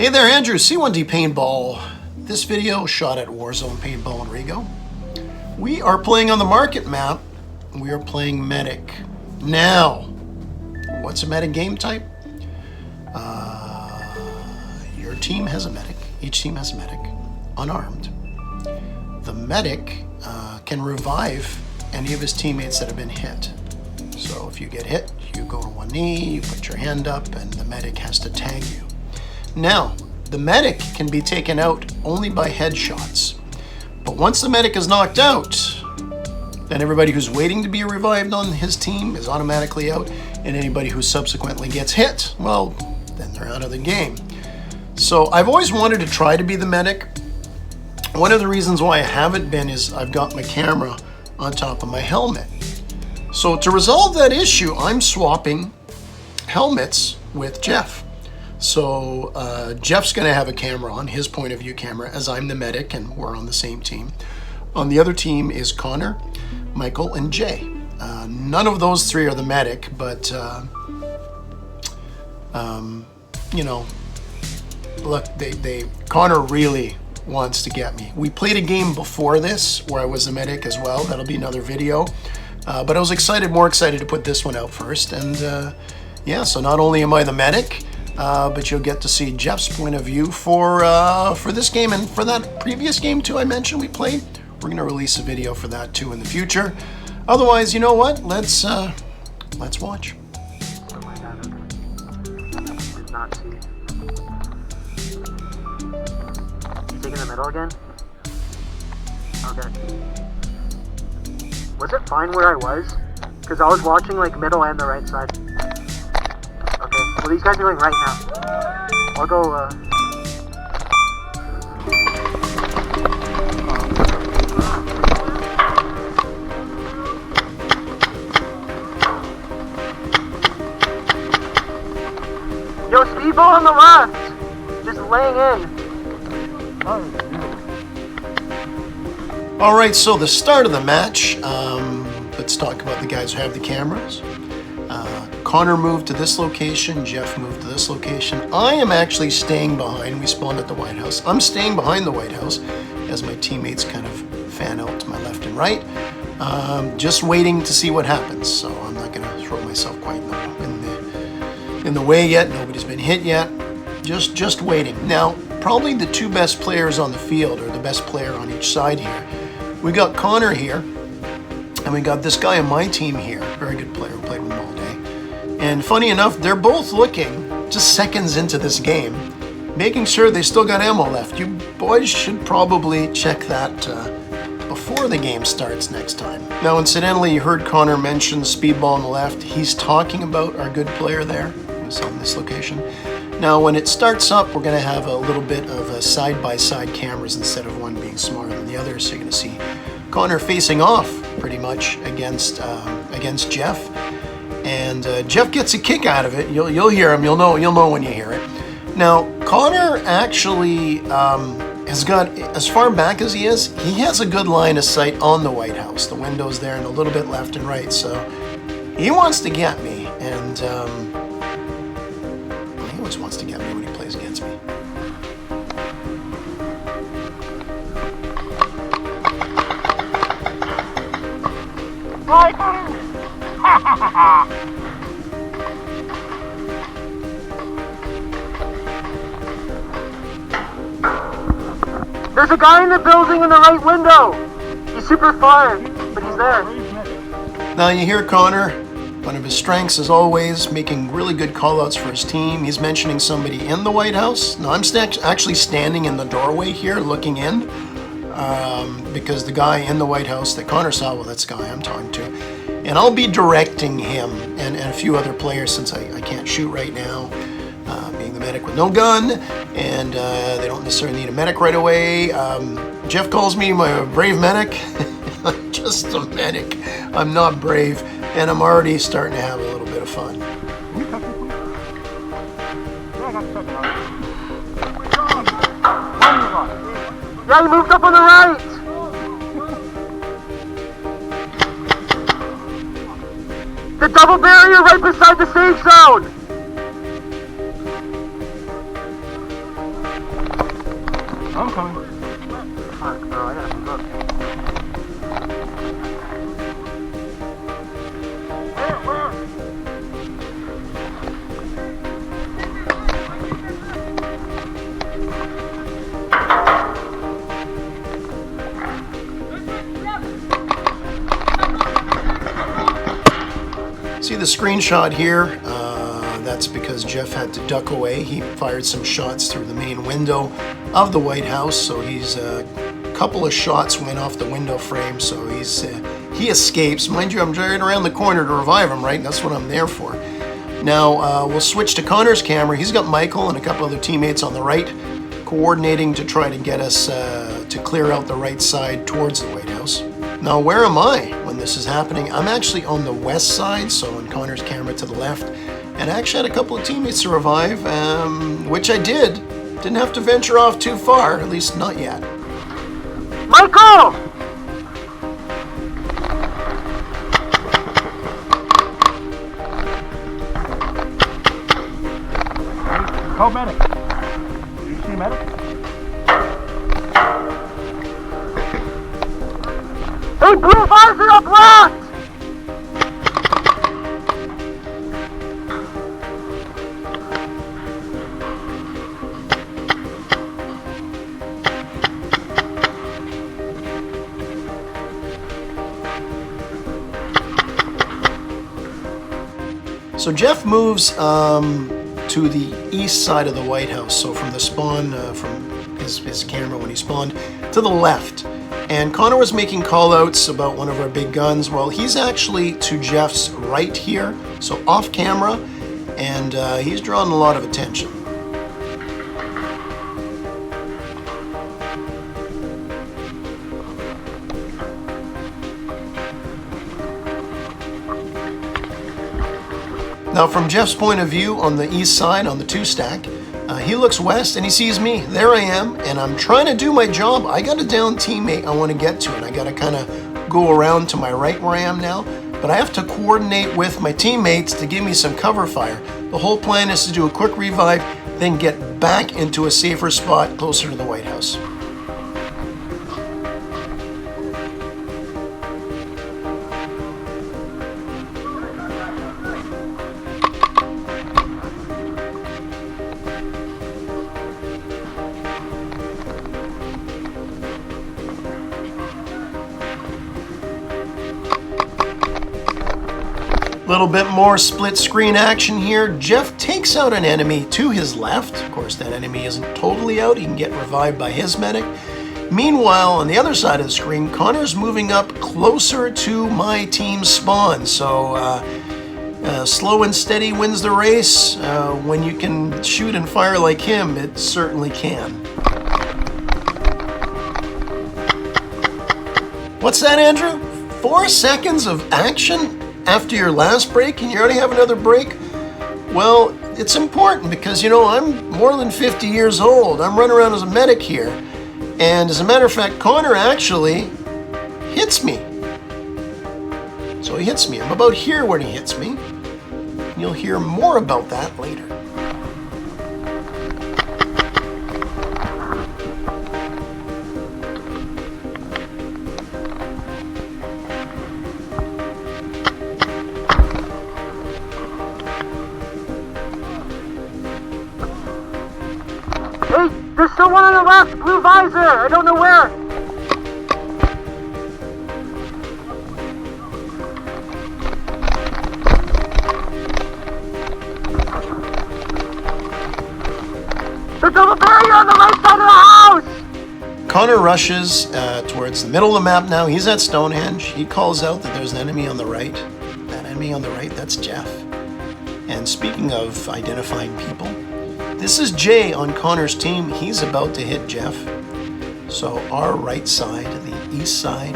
Hey there, Andrew, C1D Paintball. This video shot at Warzone Paintball in Rigo. We are playing on the market map. We are playing Medic. Now, what's a Medic game type? Your team has a Medic. Each team has a Medic, unarmed. The Medic can revive any of his teammates that have been hit. So if you get hit, you go on one knee, you put your hand up, and the Medic has to tag you. Now, the Medic can be taken out only by headshots. But once the Medic is knocked out, then everybody who's waiting to be revived on his team is automatically out, and anybody who subsequently gets hit, well, then they're out of the game. So I've always wanted to try to be the Medic. One of the reasons why I haven't been is I've got my camera on top of my helmet. So to resolve that issue, I'm swapping helmets with Jeff. So Jeff's going to have a camera on, his point of view camera, as I'm the Medic and we're on the same team. On the other team is Connor, Michael, and Jay. None of those three are the Medic, but you know, look, Connor really wants to get me. We played a game before this where I was the Medic as well. That'll be another video. But I was more excited to put this one out first. And yeah, so not only am I the Medic, but you'll get to see Jeff's point of view for this game, and for that previous game too I mentioned we played. We're gonna release a video for that too in the future. Otherwise, you know what? Let's watch. Oh my god, okay. Did not see. You taking the middle again? Okay. Was it fine where I was? Because I was watching like middle and the right side. Okay, well these guys are going right now. I'll go, Yo, speedball on the left! Just laying in. All right, so the start of the match, let's talk about the guys who have the cameras. Connor moved to this location, Jeff moved to this location. I am actually staying behind. We spawned at the White House. I'm staying behind the White House as my teammates kind of fan out to my left and right. Just waiting to see what happens. So I'm not gonna throw myself quite in the way yet. Nobody's been hit yet. Just waiting. Now, probably the two best players on the field, or the best player on each side here. We got Connor here, and we got this guy on my team here. Very good player, played with him all day. And funny enough, they're both looking just seconds into this game, making sure they still got ammo left. You boys should probably check that before the game starts next time. Now, incidentally, you heard Connor mention speedball on the left. He's talking about our good player there, who's on this location. Now, when it starts up, we're going to have a little bit of side-by-side cameras instead of one being smaller than the other. So you're going to see Connor facing off pretty much against Jeff, and Jeff gets a kick out of it. You'll hear him. You'll know when you hear it. Now, Connor actually has got, as far back as he is, he has a good line of sight on the White House. The window's there and a little bit left and right. So he wants to get me, and he always wants to get me when he plays against me. There's a guy in the building in the right window! He's super far, but he's there. Now you hear Connor, one of his strengths is always making really good call-outs for his team. He's mentioning somebody in the White House. Now I'm actually standing in the doorway here looking in, because the guy in the White House that Connor saw, well, that's the guy I'm talking to. And I'll be directing him and a few other players, since I can't shoot right now, being the Medic with no gun, and they don't necessarily need a Medic right away. Jeff calls me my brave Medic. I'm just a Medic. I'm not brave, and I'm already starting to have a little bit of fun. Yeah, he moved up on the right! The double barrier right beside the safe zone! See the screenshot here? That's because Jeff had to duck away. He fired some shots through the main window of the White House, so he's a couple of shots went off the window frame, so he escapes. Mind you, I'm right around the corner to revive him, right? That's what I'm there for. Now, we'll switch to Connor's camera. He's got Michael and a couple other teammates on the right, coordinating to try to get us to clear out the right side towards the White House. Now, where am I when this is happening? I'm actually on the west side, so on Connor's camera to the left, and I actually had a couple of teammates to revive, which I did. Didn't have to venture off too far, at least not yet. Michael! Call medic. Do you see a medic? Hey, blue visor up left! So Jeff moves to the east side of the White House, so from the spawn, from his camera when he spawned, to the left. And Connor was making call-outs about one of our big guns. Well, he's actually to Jeff's right here, so off camera, and he's drawing a lot of attention. Now, from Jeff's point of view on the east side, on the 2-stack, he looks west and he sees me. There I am, and I'm trying to do my job. I got a down teammate I want to get to, and I got to kind of go around to my right where I am now. But I have to coordinate with my teammates to give me some cover fire. The whole plan is to do a quick revive, then get back into a safer spot closer to the White House. Little bit more split screen action here. Jeff takes out an enemy to his left. Of course, that enemy isn't totally out. He can get revived by his medic. Meanwhile, on the other side of the screen, Connor's moving up closer to my team's spawn. So slow and steady wins the race. When you can shoot and fire like him, it certainly can. What's that, Andrew? 4 seconds of action after your last break and you already have another break? Well, it's important because, you know, I'm more than 50 years old. I'm running around as a medic here. And as a matter of fact, Connor actually hits me. So he hits me. I'm about here when he hits me. You'll hear more about that later. Hey, there's someone on the left, blue visor. I don't know where. There's a barrier on the right side of the house. Connor rushes towards the middle of the map now. He's at Stonehenge. He calls out that there's an enemy on the right. That enemy on the right, that's Jeff. And speaking of identifying people, this is Jay on Connor's team. He's about to hit Jeff. So our right side, the east side,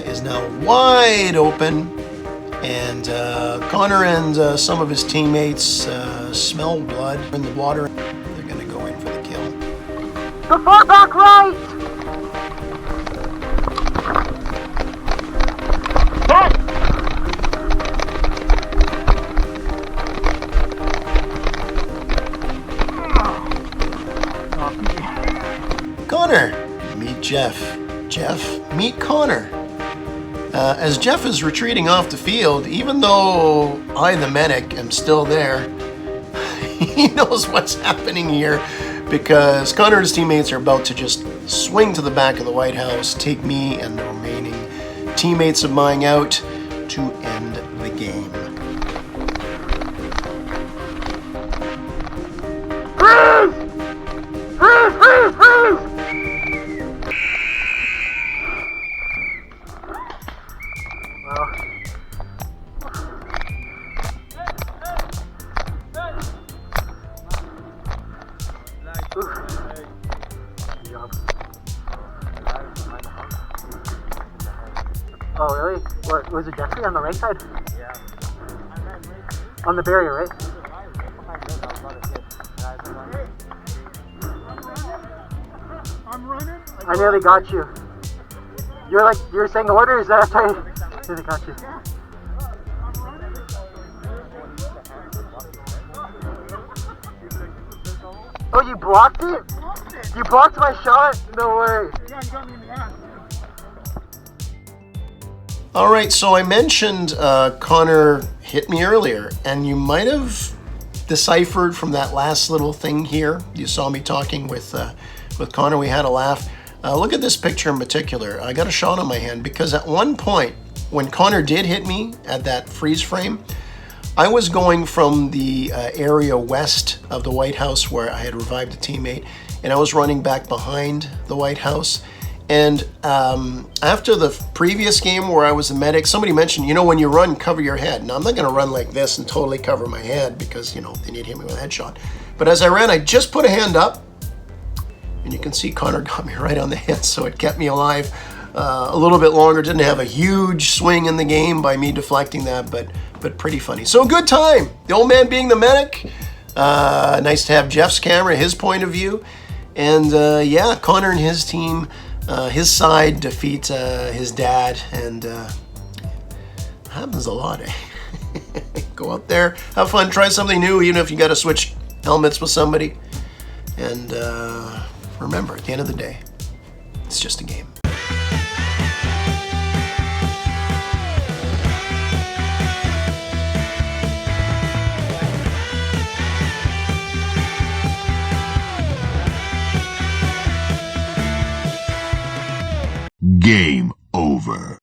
is now wide open. And Connor and some of his teammates smell blood in the water. They're going to go in for the kill. The far back right. Connor, meet Jeff. Jeff, meet Connor. As Jeff is retreating off the field, even though I, the medic, am still there, he knows what's happening here because Connor and his teammates are about to just swing to the back of the White House, take me and the remaining teammates of mine out to end the game. Was it Jeffrey on the right side? Yeah. On the barrier, right? I'm running. I nearly got you. You're like, you're saying orders after I nearly got you. Oh, you blocked it? You blocked my shot? No way. Yeah, you got me in the ass. All right, so I mentioned Connor hit me earlier, and you might have deciphered from that last little thing here. You saw me talking with Connor. We had a laugh. Look at this picture in particular. I got a shot on my hand because at one point, when Connor did hit me at that freeze frame, I was going from the area west of the White House where I had revived a teammate, and I was running back behind the White House. And after the previous game where I was a medic, somebody mentioned, you know, when you run, cover your head. Now, I'm not going to run like this and totally cover my head because, you know, they need to hit me with a headshot. But as I ran, I just put a hand up, and you can see Connor got me right on the head, so it kept me alive a little bit longer. Didn't have a huge swing in the game by me deflecting that, but pretty funny. So a good time. The old man being the medic. Nice to have Jeff's camera, his point of view. And yeah, Connor and his team, his side defeat his dad, and happens a lot, eh? Go out there, have fun, try something new, even if you got to switch helmets with somebody. And remember, at the end of the day, it's just a game. Game over.